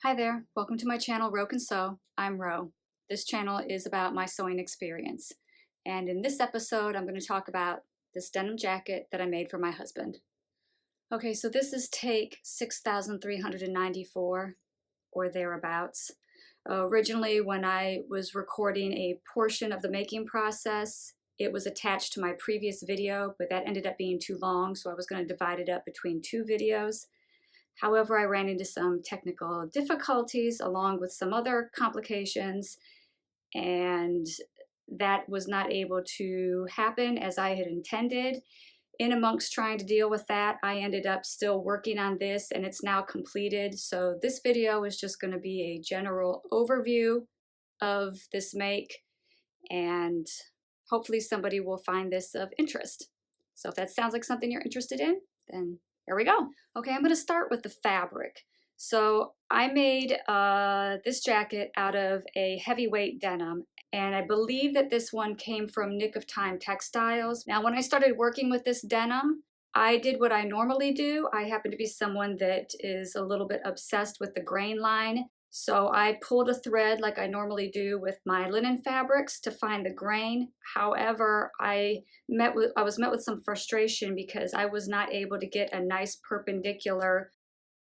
Hi there, welcome to my channel Ro Can Sew. I'm Ro. This channel is about my sewing experience. And in this episode, I'm going to talk about this denim jacket that I made for my husband. Okay, so this is take 6,394 or thereabouts. Originally, when I was recording a portion of the making process, it was attached to my previous video, but that ended up being too long, so I was going to divide it up between two videos. However, I ran into some technical difficulties along with some other complications, and that was not able to happen as I had intended. In amongst trying to deal with that, I ended up still working on this, and it's now completed. So this video is just going to be a general overview of this make, and hopefully somebody will find this of interest. So if that sounds like something you're interested in, then here we go. Okay, I'm going to start with the fabric. So I made this jacket out of a heavyweight denim, and I believe that this one came from Nick of Time Textiles. Now, when I started working with this denim, I did what I normally do. I happen to be someone that is a little bit obsessed with the grain line. So I pulled a thread like I normally do with my linen fabrics to find the grain. However, I was met with some frustration because I was not able to get a nice perpendicular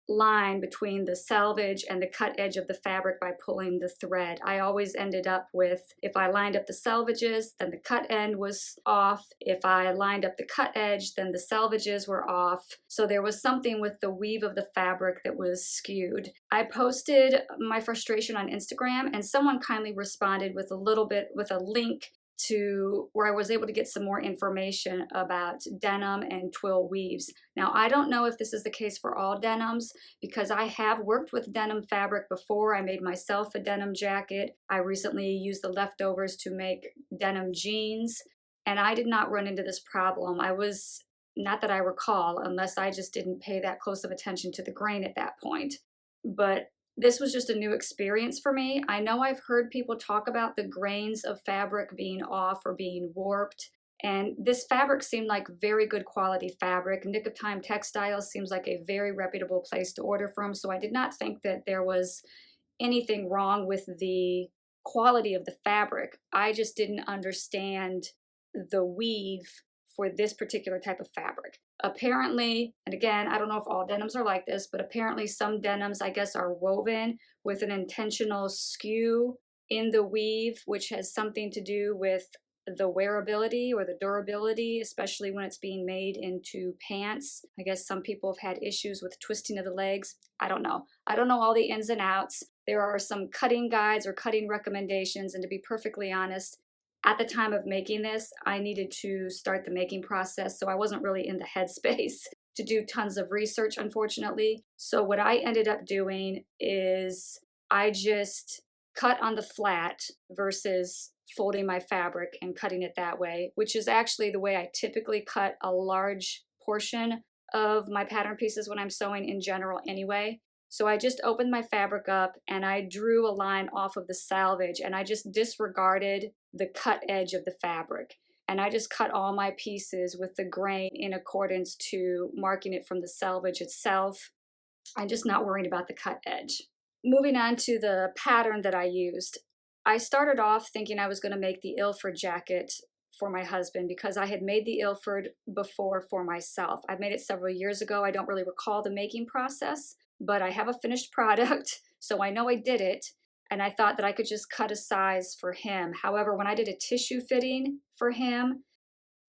line between the selvage and the cut edge of the fabric by pulling the thread. I always ended up with, if I lined up the selvages, then the cut end was off. If I lined up the cut edge, then the selvages were off. So there was something with the weave of the fabric that was skewed. I posted my frustration on Instagram, and someone kindly responded with a link to where I was able to get some more information about denim and twill weaves. Now, I don't know if this is the case for all denims because I have worked with denim fabric before. I made myself a denim jacket. I recently used the leftovers to make denim jeans, and I did not run into this problem. Not that I recall, unless I just didn't pay that close of attention to the grain at that point. But this was just a new experience for me. I know I've heard people talk about the grains of fabric being off or being warped, and this fabric seemed like very good quality fabric. Nick of Time Textiles seems like a very reputable place to order from, so I did not think that there was anything wrong with the quality of the fabric. I just didn't understand the weave for this particular type of fabric. Apparently, and again, I don't know if all denims are like this, but apparently some denims, I guess, are woven with an intentional skew in the weave, which has something to do with the wearability or the durability, especially when it's being made into pants. I guess some people have had issues with twisting of the legs. I don't know. I don't know all the ins and outs. There are some cutting guides or cutting recommendations, and to be perfectly honest, at the time of making this, I needed to start the making process, so I wasn't really in the headspace to do tons of research, unfortunately. So what I ended up doing is I just cut on the flat versus folding my fabric and cutting it that way, which is actually the way I typically cut a large portion of my pattern pieces when I'm sewing in general anyway. So I just opened my fabric up and I drew a line off of the selvage, and I just disregarded the cut edge of the fabric. And I just cut all my pieces with the grain in accordance to marking it from the selvage itself. I'm just not worried about the cut edge. Moving on to the pattern that I used. I started off thinking I was going to make the Ilford jacket for my husband because I had made the Ilford before for myself. I made it several years ago. I don't really recall the making process, but I have a finished product, so I know I did it, and I thought that I could just cut a size for him. However, when I did a tissue fitting for him,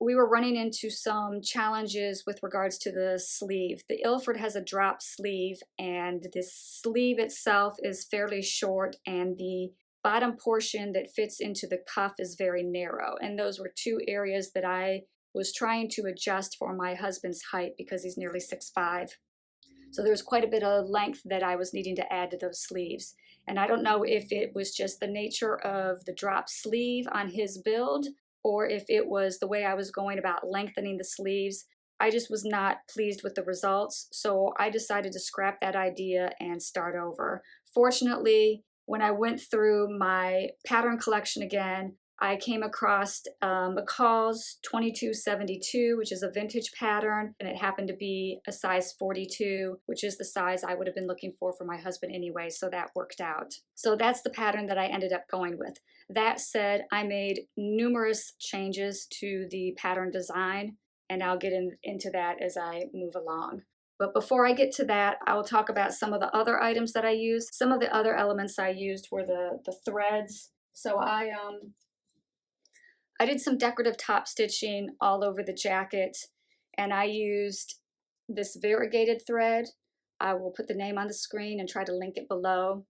we were running into some challenges with regards to the sleeve. The Ilford has a drop sleeve, and the sleeve itself is fairly short, and the bottom portion that fits into the cuff is very narrow. And those were two areas that I was trying to adjust for my husband's height because he's nearly 6'5". So there's quite a bit of length that I was needing to add to those sleeves. And I don't know if it was just the nature of the drop sleeve on his build, or if it was the way I was going about lengthening the sleeves. I just was not pleased with the results, so I decided to scrap that idea and start over. Fortunately, when I went through my pattern collection again, I came across McCall's 2272, which is a vintage pattern, and it happened to be a size 42, which is the size I would have been looking for my husband anyway, so that worked out. So that's the pattern that I ended up going with. That said, I made numerous changes to the pattern design, and I'll get into that as I move along. But before I get to that, I will talk about some of the other items that I used. Some of the other elements I used were the threads. So I did some decorative top stitching all over the jacket, and I used this variegated thread. I will put the name on the screen and try to link it below.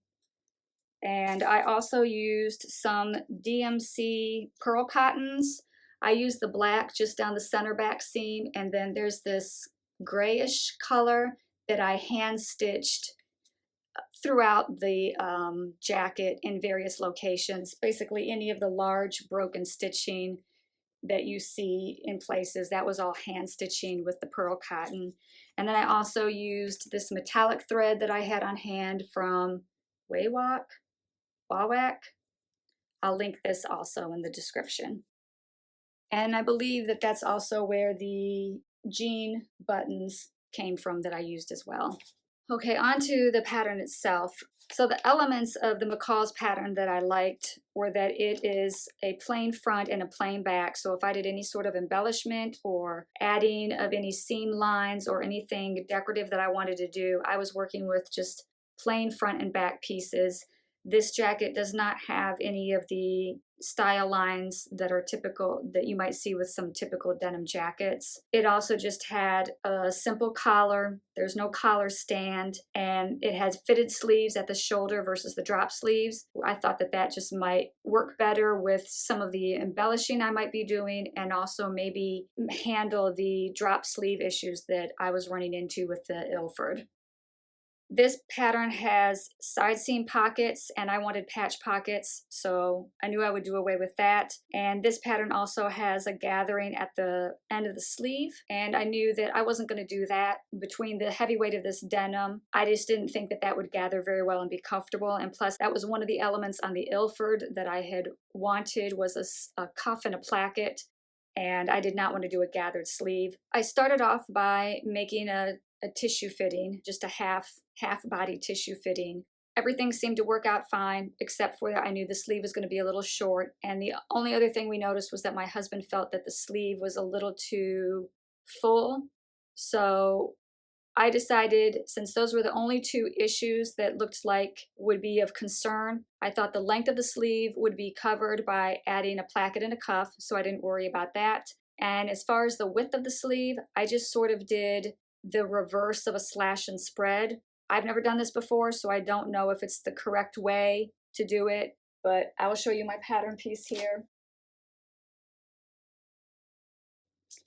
And I also used some DMC pearl cottons. I used the black just down the center back seam, and then there's this grayish color that I hand stitched throughout the jacket in various locations. Basically any of the large broken stitching that you see in places, that was all hand stitching with the pearl cotton. And then I also used this metallic thread that I had on hand from WAWAK. I'll link this also in the description. And I believe that that's also where the jean buttons came from that I used as well. Okay, on to the pattern itself. So the elements of the McCall's pattern that I liked were that it is a plain front and a plain back. So if I did any sort of embellishment or adding of any seam lines or anything decorative that I wanted to do, I was working with just plain front and back pieces. This jacket does not have any of the style lines that are typical, that you might see with some typical denim jackets. It also just had a simple collar. There's no collar stand, and it has fitted sleeves at the shoulder versus the drop sleeves. I thought that that just might work better with some of the embellishing I might be doing, and also maybe handle the drop sleeve issues that I was running into with the Ilford. This pattern has side seam pockets, and I wanted patch pockets, so I knew I would do away with that. And this pattern also has a gathering at the end of the sleeve, and I knew that I wasn't going to do that. Between the heavy weight of this denim, I just didn't think that that would gather very well and be comfortable, and plus that was one of the elements on the Ilford that I had wanted, was a cuff and a placket, and I did not want to do a gathered sleeve. I started off by making a tissue fitting, just a half body tissue fitting. Everything seemed to work out fine, except for that I knew the sleeve was going to be a little short. And the only other thing we noticed was that my husband felt that the sleeve was a little too full. So I decided, since those were the only two issues that looked like would be of concern, I thought the length of the sleeve would be covered by adding a placket and a cuff, so I didn't worry about that. And as far as the width of the sleeve, I just sort of did the reverse of a slash and spread. I've never done this before, so I don't know if it's the correct way to do it, but I will show you my pattern piece here.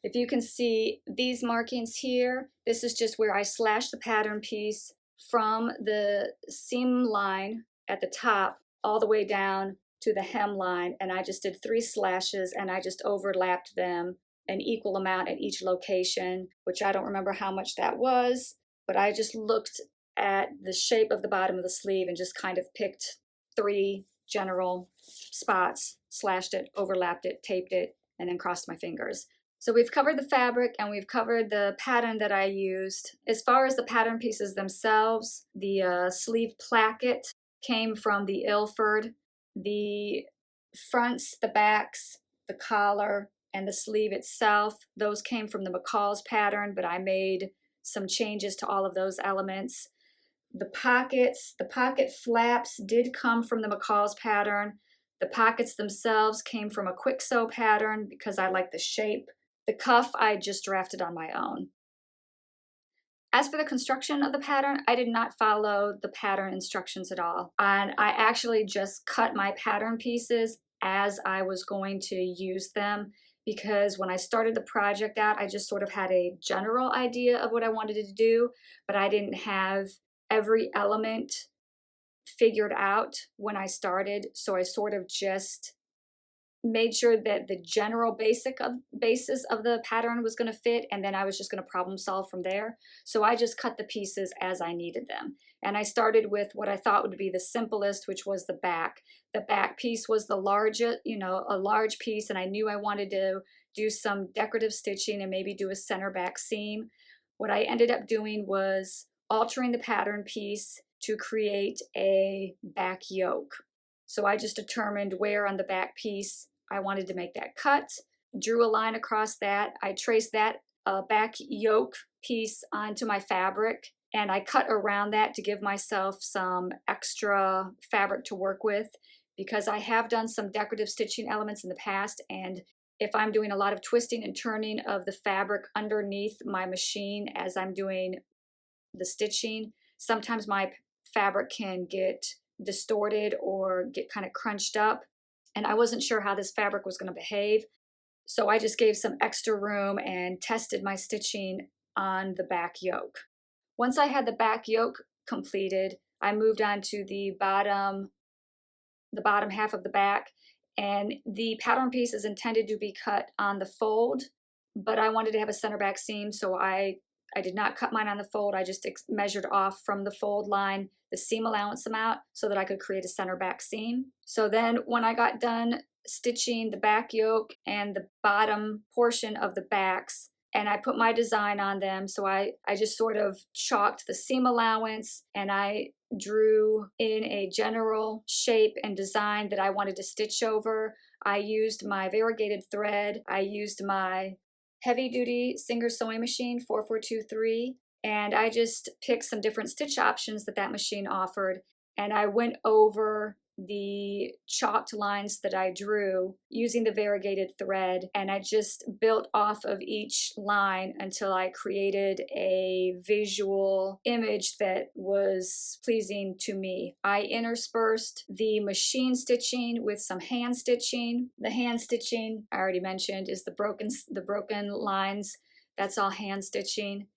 If you can see these markings here, this is just where I slashed the pattern piece from the seam line at the top all the way down to the hem line, and I just did 3 slashes and I just overlapped them an equal amount at each location, which I don't remember how much that was, but I just looked at the shape of the bottom of the sleeve and just kind of picked 3 general spots, slashed it, overlapped it, taped it, and then crossed my fingers. So we've covered the fabric and we've covered the pattern that I used. As far as the pattern pieces themselves, the sleeve placket came from the Ilford. The fronts, the backs, the collar, and the sleeve itself, those came from the McCall's pattern, but I made some changes to all of those elements. The pockets, the pocket flaps did come from the McCall's pattern. The pockets themselves came from a quick sew pattern because I like the shape. The cuff I just drafted on my own. As for the construction of the pattern, I did not follow the pattern instructions at all. And I actually just cut my pattern pieces as I was going to use them, because when I started the project out, I just sort of had a general idea of what I wanted to do, but I didn't have every element figured out when I started. So I sort of just made sure that the general basis of the pattern was going to fit, and then I was just going to problem solve from there. So I just cut the pieces as I needed them. And I started with what I thought would be the simplest, which was the back. The back piece was the largest, a large piece, and I knew I wanted to do some decorative stitching and maybe do a center back seam. What I ended up doing was altering the pattern piece to create a back yoke. So I just determined where on the back piece I wanted to make that cut, drew a line across that. I traced that back yoke piece onto my fabric, and I cut around that to give myself some extra fabric to work with, because I have done some decorative stitching elements in the past, and if I'm doing a lot of twisting and turning of the fabric underneath my machine as I'm doing the stitching, sometimes my fabric can get distorted or get kind of crunched up, and I wasn't sure how this fabric was going to behave. So I just gave some extra room and tested my stitching on the back yoke. Once I had the back yoke completed, I moved on to the bottom half of the back, and the pattern piece is intended to be cut on the fold, but I wanted to have a center back seam, so I did not cut mine on the fold. I just measured off from the fold line the seam allowance amount so that I could create a center back seam. So then when I got done stitching the back yoke and the bottom portion of the backs, and I put my design on them, so I just sort of chalked the seam allowance, and I drew in a general shape and design that I wanted to stitch over. I used my variegated thread. I used my heavy duty Singer sewing machine 4423, and I just picked some different stitch options that machine offered, and I went over the chalked lines that I drew using the variegated thread, and I just built off of each line until I created a visual image that was pleasing to me. I interspersed the machine stitching with some hand stitching. The hand stitching I already mentioned is the broken lines. That's all hand stitching.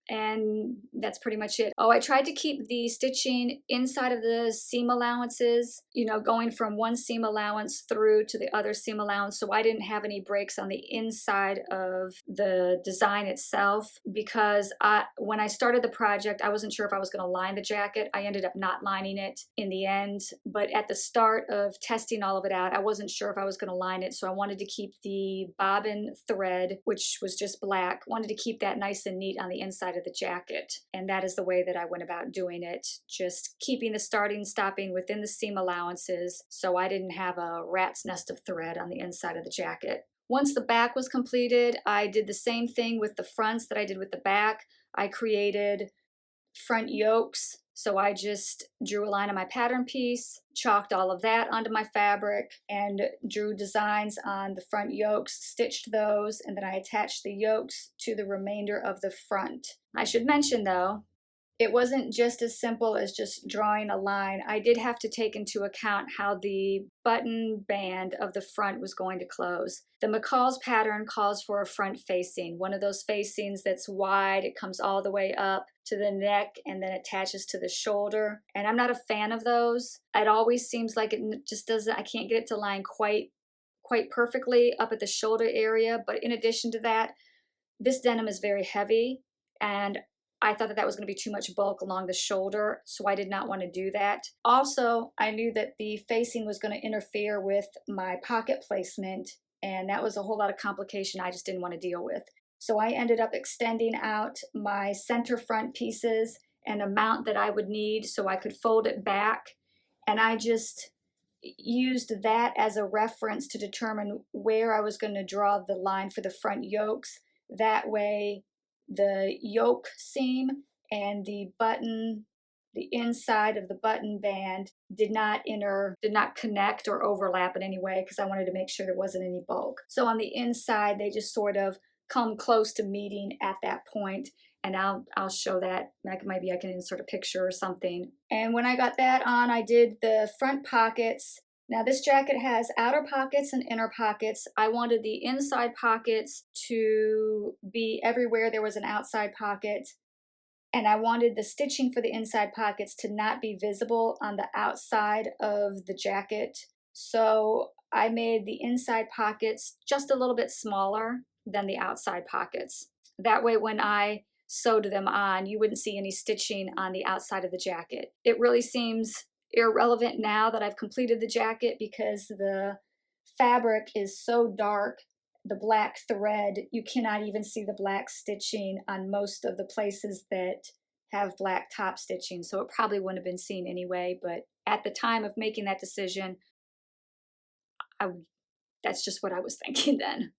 And that's pretty much it. Oh, I tried to keep the stitching inside of the seam allowances, going from one seam allowance through to the other seam allowance, so I didn't have any breaks on the inside of the design itself, because when I started the project, I wasn't sure if I was going to line the jacket. I ended up not lining it in the end, but at the start of testing all of it out, I wasn't sure if I was going to line it, so I wanted to keep the bobbin thread, which was just black, wanted to keep that nice and neat on the inside of the jacket, and that is the way that I went about doing it, just keeping the starting stopping within the seam allowances so I didn't have a rat's nest of thread on the inside of the jacket. Once the back was completed, I did the same thing with the fronts that I did with the back. I created front yokes, so I just drew a line on my pattern piece, chalked all of that onto my fabric, and drew designs on the front yokes, stitched those, and then I attached the yokes to the remainder of the front. I should mention though, it wasn't just as simple as just drawing a line. I did have to take into account how the button band of the front was going to close. The McCall's pattern calls for a front facing, one of those facings that's wide. It comes all the way up to the neck and then attaches to the shoulder. And I'm not a fan of those. It always seems like it just doesn't, I can't get it to line quite perfectly up at the shoulder area. But in addition to that, this denim is very heavy, and I thought that was going to be too much bulk along the shoulder, so I did not want to do that. Also, I knew that the facing was going to interfere with my pocket placement, and that was a whole lot of complication I just didn't want to deal with. So I ended up extending out my center front pieces an amount that I would need so I could fold it back, and I just used that as a reference to determine where I was going to draw the line for the front yokes. That way the yoke seam and the inside of the button band did not connect or overlap in any way, because I wanted to make sure there wasn't any bulk. So on the inside, they just sort of come close to meeting at that point, and I'll show that. Maybe I can insert a picture or something. And when I got that on, I did the front pockets. Now this jacket has outer pockets and inner pockets. I wanted the inside pockets to be everywhere there was an outside pocket, and I wanted the stitching for the inside pockets to not be visible on the outside of the jacket. So I made the inside pockets just a little bit smaller than the outside pockets. That way when I sewed them on, you wouldn't see any stitching on the outside of the jacket. It really seems irrelevant now that I've completed the jacket because the fabric is so dark, the black thread, you cannot even see the black stitching on most of the places that have black top stitching. So it probably wouldn't have been seen anyway, but at the time of making that decision, I, that's just what I was thinking then.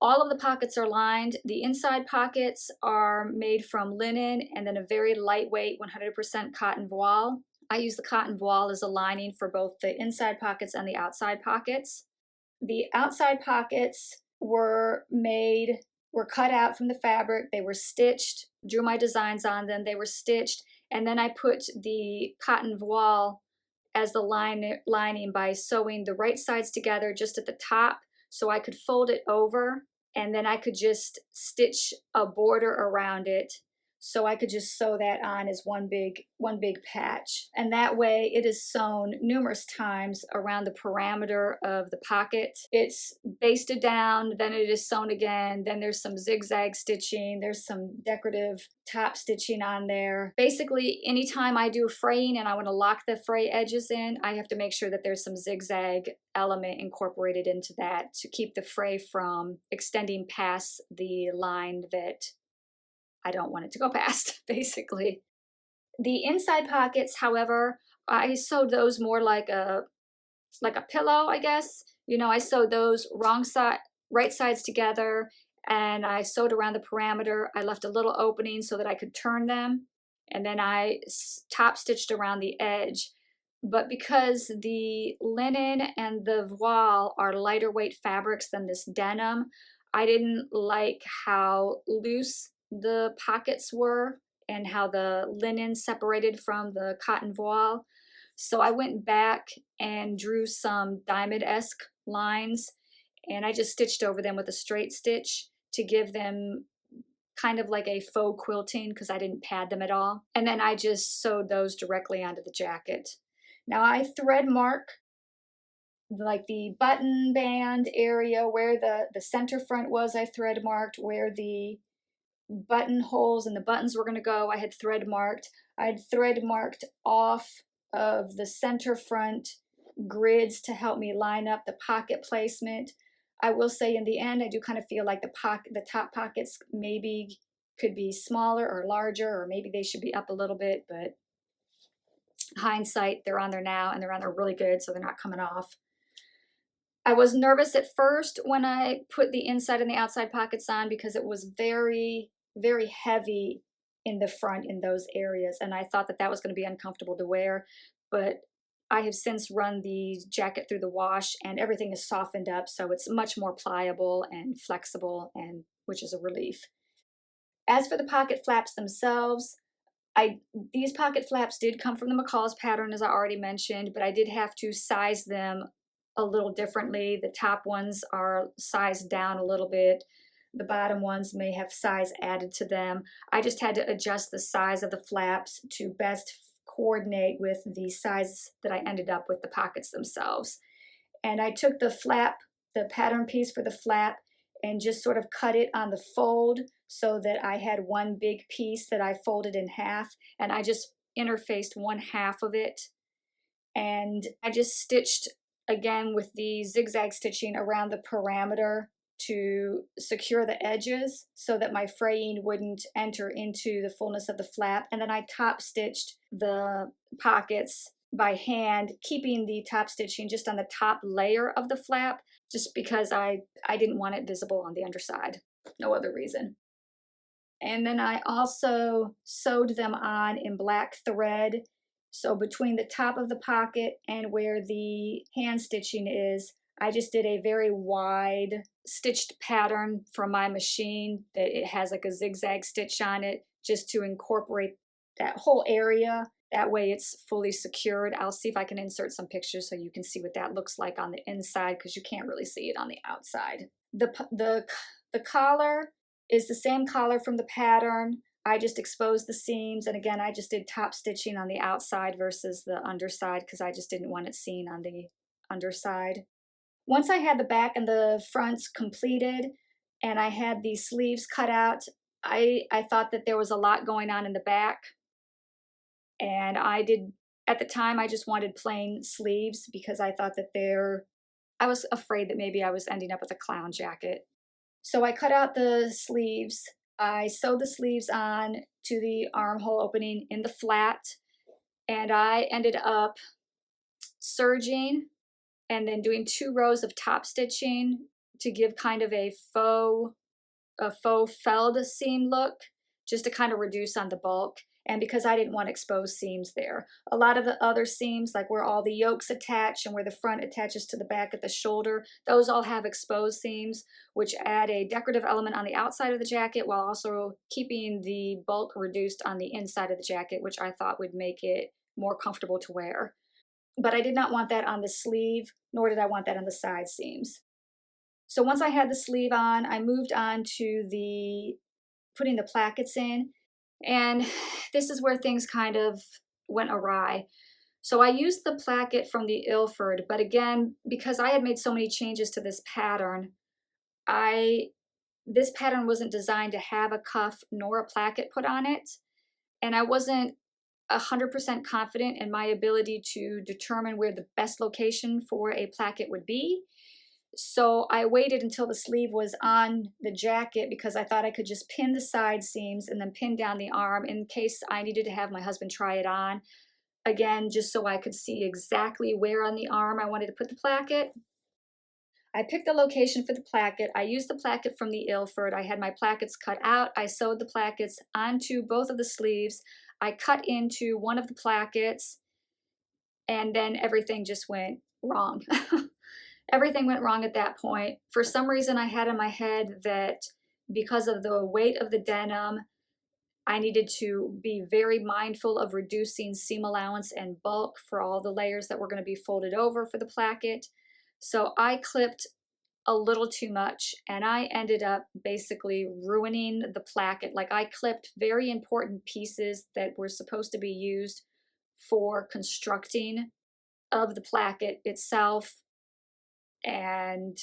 All of the pockets are lined. The inside pockets are made from linen and then a very lightweight 100% cotton voile. I use the cotton voile as a lining for both the inside pockets and the outside pockets. The outside pockets were cut out from the fabric. They were stitched, drew my designs on them. They were stitched, and then I put the cotton voile as the lining by sewing the right sides together just at the top so I could fold it over, and then I could just stitch a border around it so I could just sew that on as one big patch. And that way it is sewn numerous times around the perimeter of the pocket. It's basted down, then it is sewn again, then there's some zigzag stitching, there's some decorative top stitching on there. Basically, anytime I do fraying and I want to lock the fray edges in, I have to make sure that there's some zigzag element incorporated into that to keep the fray from extending past the line that I don't want it to go past, basically. The inside pockets, however, I sewed those more like a pillow, I guess. You know, I sewed those right sides together, and I sewed around the perimeter. I left a little opening so that I could turn them, and then I top stitched around the edge. But because the linen and the voile are lighter weight fabrics than this denim, I didn't like how loose the pockets were and how the linen separated from the cotton voile. So I went back and drew some diamond-esque lines, and I just stitched over them with a straight stitch to give them kind of like a faux quilting because I didn't pad them at all. And then I just sewed those directly onto the jacket. Now I thread mark like the button band area where the center front was. I thread marked where the buttonholes and the buttons were going to go. I had thread marked. I had thread marked off of the center front grids to help me line up the pocket placement. I will say in the end, I do kind of feel like the top pockets maybe could be smaller or larger, or maybe they should be up a little bit, but hindsight, they're on there now and they're on there really good, so they're not coming off. I was nervous at first when I put the inside and the outside pockets on because it was very, very heavy in the front in those areas, and I thought that was going to be uncomfortable to wear, but I have since run the jacket through the wash and everything is softened up, so it's much more pliable and flexible, and which is a relief. As for the pocket flaps themselves, these pocket flaps did come from the McCall's pattern, as I already mentioned, but I did have to size them a little differently. The top ones are sized down a little bit. The bottom ones may have size added to them. I just had to adjust the size of the flaps to best coordinate with the size that I ended up with the pockets themselves. And I took the flap, the pattern piece for the flap, and just sort of cut it on the fold so that I had one big piece that I folded in half, and I just interfaced one half of it, and I just stitched again with the zigzag stitching around the perimeter to secure the edges so that my fraying wouldn't enter into the fullness of the flap. And then I top stitched the pockets by hand, keeping the top stitching just on the top layer of the flap, just because I didn't want it visible on the underside. No other reason. And then I also sewed them on in black thread. So between the top of the pocket and where the hand stitching is, I just did a very wide stitched pattern from my machine that it has like a zigzag stitch on it, just to incorporate that whole area. That way it's fully secured. I'll see if I can insert some pictures so you can see what that looks like on the inside, because you can't really see it on the outside. The collar is the same collar from the pattern. I just exposed the seams, and again I just did top stitching on the outside versus the underside because I just didn't want it seen on the underside. Once I had the back and the fronts completed and I had the sleeves cut out, I thought that there was a lot going on in the back. And at the time, I just wanted plain sleeves because I thought that I was afraid that maybe I was ending up with a clown jacket. So I cut out the sleeves. I sewed the sleeves on to the armhole opening in the flat, and I ended up serging and then doing 2 rows of top stitching to give kind of a faux felled seam look, just to kind of reduce on the bulk. And because I didn't want exposed seams there. A lot of the other seams, like where all the yokes attach and where the front attaches to the back at the shoulder, those all have exposed seams, which add a decorative element on the outside of the jacket while also keeping the bulk reduced on the inside of the jacket, which I thought would make it more comfortable to wear. But I did not want that on the sleeve, nor did I want that on the side seams. So once I had the sleeve on, I moved on to putting the plackets in. And this is where things kind of went awry. So I used the placket from the Ilford, but again, because I had made so many changes to this pattern, this pattern wasn't designed to have a cuff nor a placket put on it. And I wasn't 100% confident in my ability to determine where the best location for a placket would be. So I waited until the sleeve was on the jacket because I thought I could just pin the side seams and then pin down the arm in case I needed to have my husband try it on. Again, just so I could see exactly where on the arm I wanted to put the placket. I picked the location for the placket. I used the placket from the Ilford. I had my plackets cut out. I sewed the plackets onto both of the sleeves. I cut into one of the plackets, and then everything just went wrong. Everything went wrong at that point. For some reason, I had in my head that because of the weight of the denim, I needed to be very mindful of reducing seam allowance and bulk for all the layers that were going to be folded over for the placket. So I clipped a little too much, and I ended up basically ruining the placket. Like, I clipped very important pieces that were supposed to be used for constructing of the placket itself, and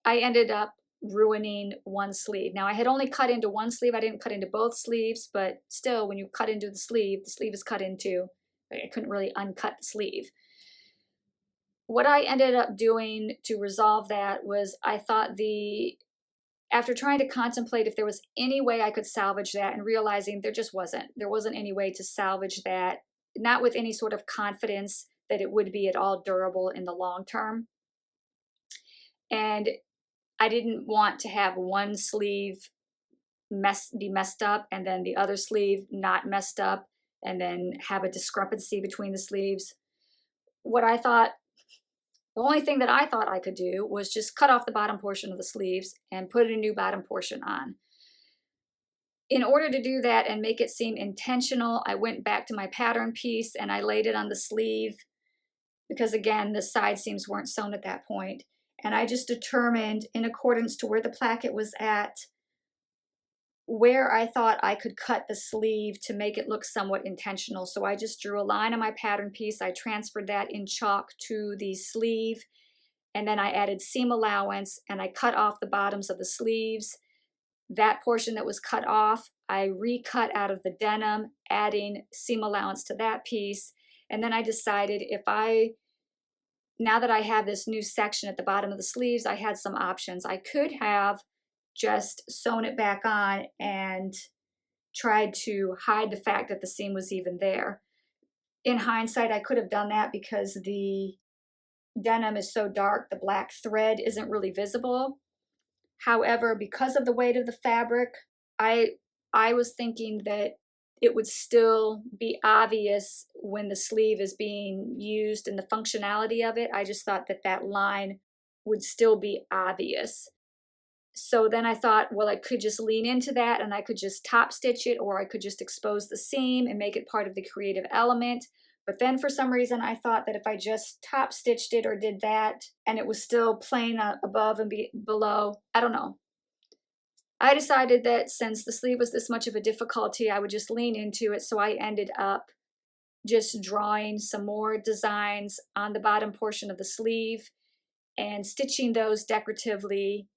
I ended up ruining one sleeve. Now, I had only cut into one sleeve. I didn't cut into both sleeves, but still, when you cut into the sleeve is cut into. I couldn't really uncut the sleeve. What I ended up doing to resolve that was I thought after trying to contemplate if there was any way I could salvage that and realizing there just wasn't. There wasn't any way to salvage that, not with any sort of confidence that it would be at all durable in the long term. And I didn't want to have one sleeve be messed up and then the other sleeve not messed up and then have a discrepancy between the sleeves. The only thing that I thought I could do was just cut off the bottom portion of the sleeves and put a new bottom portion on. In order to do that and make it seem intentional, I went back to my pattern piece and I laid it on the sleeve because, again, the side seams weren't sewn at that point. And I just determined, in accordance to where the placket was at, where I thought I could cut the sleeve to make it look somewhat intentional. So I just drew a line on my pattern piece. I transferred that in chalk to the sleeve, and then I added seam allowance, and I cut off the bottoms of the sleeves. That portion that was cut off, I recut out of the denim, adding seam allowance to that piece. And then I decided now that I have this new section at the bottom of the sleeves, I had some options. I could have just sewn it back on and tried to hide the fact that the seam was even there. In hindsight, I could have done that because the denim is so dark, the black thread isn't really visible. However, because of the weight of the fabric, I was thinking that it would still be obvious when the sleeve is being used and the functionality of it. I just thought that line would still be obvious. So then I thought, well, I could just lean into that and I could just top stitch it, or I could just expose the seam and make it part of the creative element. But then for some reason, I thought that if I just top stitched it or did that and it was still plain above and below, I don't know. I decided that since the sleeve was this much of a difficulty, I would just lean into it. So I ended up just drawing some more designs on the bottom portion of the sleeve and stitching those decoratively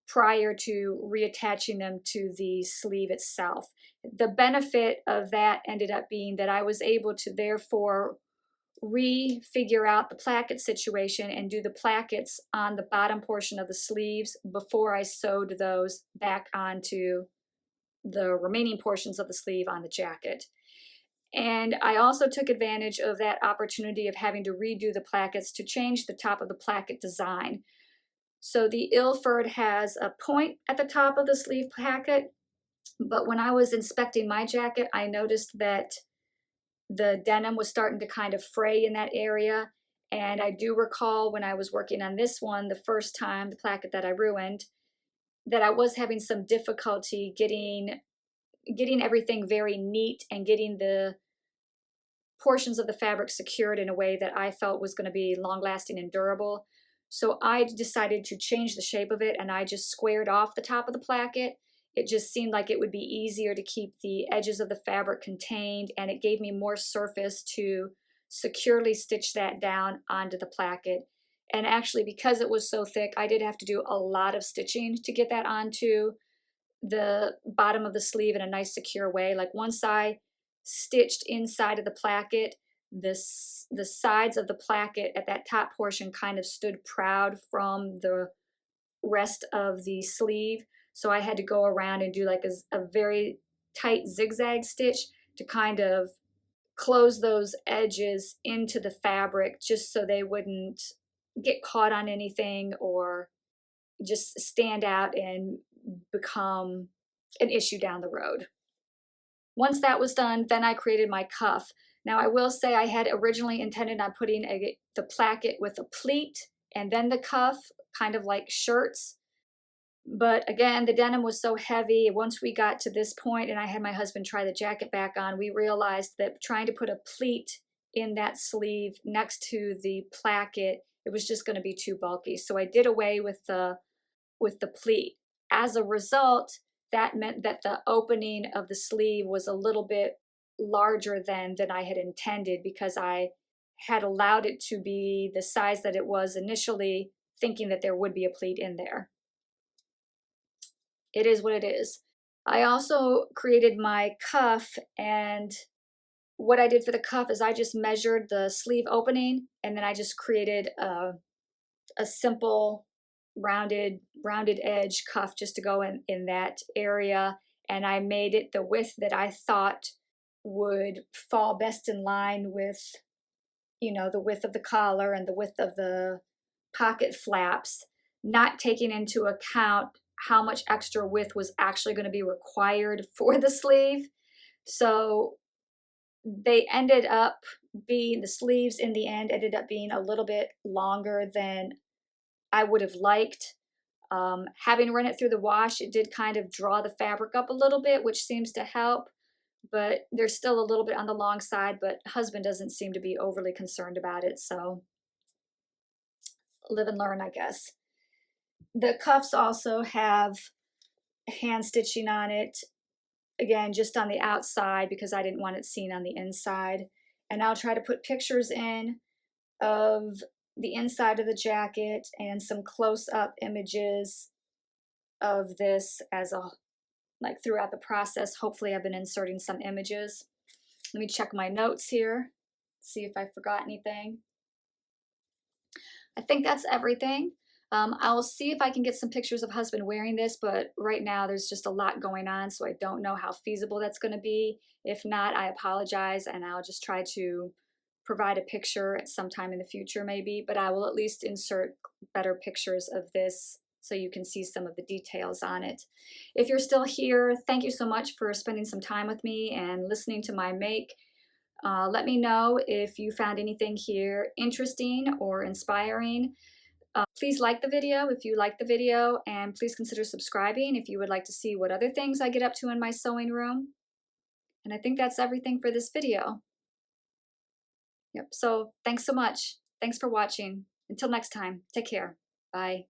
prior to reattaching them to the sleeve itself. The benefit of that ended up being that I was able to therefore refigure out the placket situation and do the plackets on the bottom portion of the sleeves before I sewed those back onto the remaining portions of the sleeve on the jacket. And I also took advantage of that opportunity of having to redo the plackets to change the top of the placket design. So the Ilford has a point at the top of the sleeve placket, but when I was inspecting my jacket, I noticed that the denim was starting to kind of fray in that area. And I do recall when I was working on this one, the first time, the placket that I ruined, that I was having some difficulty getting everything very neat and getting the portions of the fabric secured in a way that I felt was going to be long lasting and durable. So I decided to change the shape of it, and I just squared off the top of the placket. It just seemed like it would be easier to keep the edges of the fabric contained, and it gave me more surface to securely stitch that down onto the placket. And actually, because it was so thick, I did have to do a lot of stitching to get that onto the bottom of the sleeve in a nice secure way. Like once I stitched inside of the placket, the sides of the placket at that top portion kind of stood proud from the rest of the sleeve. So I had to go around and do like a very tight zigzag stitch to kind of close those edges into the fabric just so they wouldn't get caught on anything or just stand out and become an issue down the road. Once that was done, then I created my cuff. Now I will say I had originally intended on putting the placket with a pleat and then the cuff, kind of like shirts. But again, the denim was so heavy. Once we got to this point and I had my husband try the jacket back on, we realized that trying to put a pleat in that sleeve next to the placket, it was just going to be too bulky. So I did away with the pleat. As a result, that meant that the opening of the sleeve was a little bit larger than I had intended, because I had allowed it to be the size that it was initially, thinking that there would be a pleat in there. It is what it is. I also created my cuff, and what I did for the cuff is I just measured the sleeve opening, and then I just created a simple rounded edge cuff just to go in that area, and I made it the width that I thought would fall best in line with, you know, the width of the collar and the width of the pocket flaps, not taking into account how much extra width was actually going to be required for the sleeve. So they ended up being, the sleeves in the end ended up being a little bit longer than I would have liked. Having run it through the wash, it did kind of draw the fabric up a little bit, which seems to help, but there's still a little bit on the long side, but husband doesn't seem to be overly concerned about it, so live and learn, I guess. The cuffs also have hand stitching on it, again, just on the outside because I didn't want it seen on the inside. And I'll try to put pictures in of the inside of the jacket and some close-up images of this as a, like, throughout the process. Hopefully I've been inserting some images. Let me check my notes here, see if I forgot anything. I think that's everything. I'll see if I can get some pictures of husband wearing this, but right now there's just a lot going on, so I don't know how feasible that's going to be. If not, I apologize, and I'll just try to provide a picture at some time in the future maybe, but I will at least insert better pictures of this so you can see some of the details on it. If you're still here, thank you so much for spending some time with me and listening to my make. Let me know if you found anything here interesting or inspiring. Please like the video if you like the video, and please consider subscribing if you would like to see what other things I get up to in my sewing room. And I think that's everything for this video. Yep, so thanks so much. Thanks for watching. Until next time, take care. Bye.